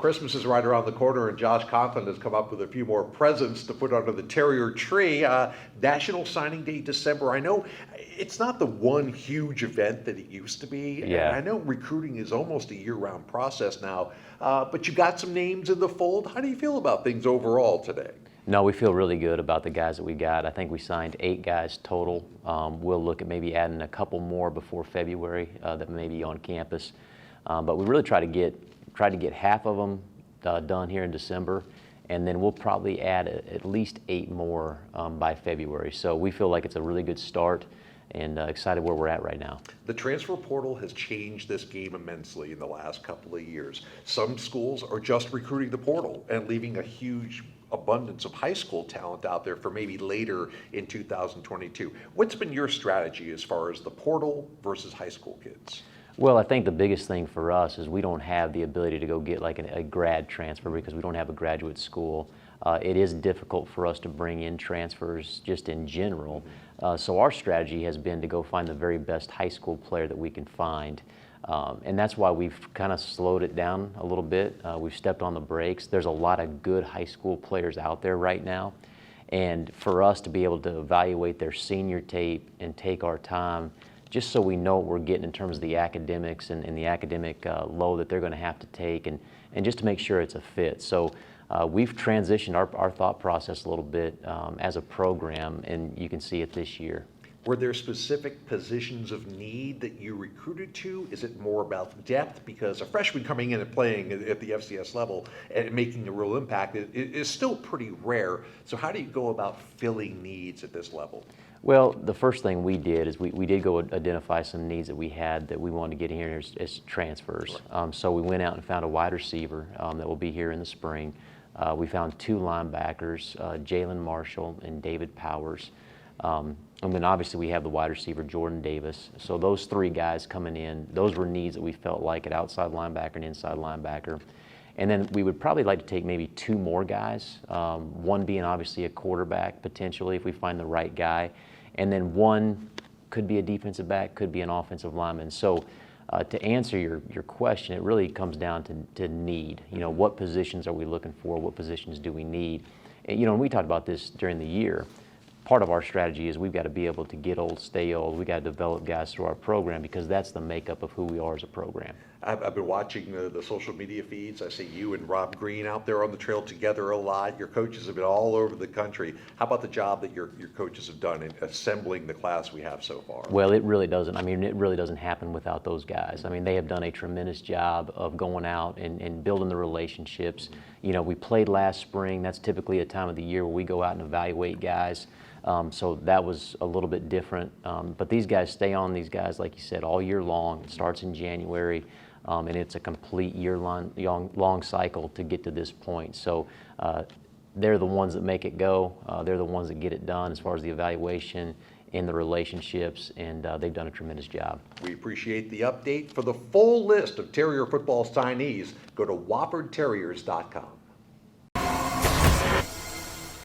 Christmas is right around the corner, and Josh Conklin has come up with a few more presents to put under the Terrier tree. National Signing Day, December. I know it's not the one huge event that it used to be. Yeah. And I know recruiting is almost a year-round process now, but you got some names in the fold. How do you feel about things overall today? No, we feel really good about the guys that we got. I think we signed 8 guys total. We'll look at maybe adding a couple more before February that may be on campus. But we really try to get half of them done here in December, and then we'll probably add at least 8 more by February. So we feel like it's a really good start, and excited where we're at right now. The transfer portal has changed this game immensely in the last couple of years. Some schools are just recruiting the portal and leaving a huge abundance of high school talent out there for maybe later in 2022. What's been your strategy as far as the portal versus high school kids? Well, I think the biggest thing for us is we don't have the ability to go get like a grad transfer because we don't have a graduate school. It is difficult for us to bring in transfers just in general. So our strategy has been to go find the very best high school player that we can find. And that's why we've kind of slowed it down a little bit. We've stepped on the brakes. There's a lot of good high school players out there right now. And for us to be able to evaluate their senior tape and take our time just so we know what we're getting in terms of the academics and the academic load that they're going to have to take, and just to make sure it's a fit. So we've transitioned our thought process a little bit as a program, and you can see it this year. Were there specific positions of need that you recruited to? Is it more about depth? Because a freshman coming in and playing at the FCS level and making a real impact is still pretty rare. So how do you go about filling needs at this level? Well, the first thing we did is we did go identify some needs that we had that we wanted to get in here as transfers. So we went out and found a wide receiver that will be here in the spring. We found 2 linebackers, Jalen Marshall and David Powers. And then obviously we have the wide receiver, Jordan Davis. So those 3 guys coming in, those were needs that we felt like at outside linebacker and inside linebacker. And then we would probably like to take maybe 2 more guys, one being obviously a quarterback potentially if we find the right guy. And then one could be a defensive back, could be an offensive lineman. So to answer your question, it really comes down to need. You know, what positions are we looking for? What positions do we need? And, you know, and we talked about this during the year. Part of our strategy is we've got to be able to get old, stay old. We've got to develop guys through our program because that's the makeup of who we are as a program. I've been watching the social media feeds. I see you and Rob Green out there on the trail together a lot. Your coaches have been all over the country. How about the job that your coaches have done in assembling the class we have so far? Well, it really doesn't. I mean, it really doesn't happen without those guys. I mean, they have done a tremendous job of going out and building the relationships. You know, we played last spring. That's typically a time of the year where we go out and evaluate guys. So that was a little bit different. But these guys stay on these guys, like you said, all year long. It starts in January, and it's a complete year-long cycle to get to this point. So they're the ones that make it go. They're the ones that get it done as far as the evaluation and the relationships, and they've done a tremendous job. We appreciate the update. For the full list of Terrier football signees, go to WoffordTerriers.com.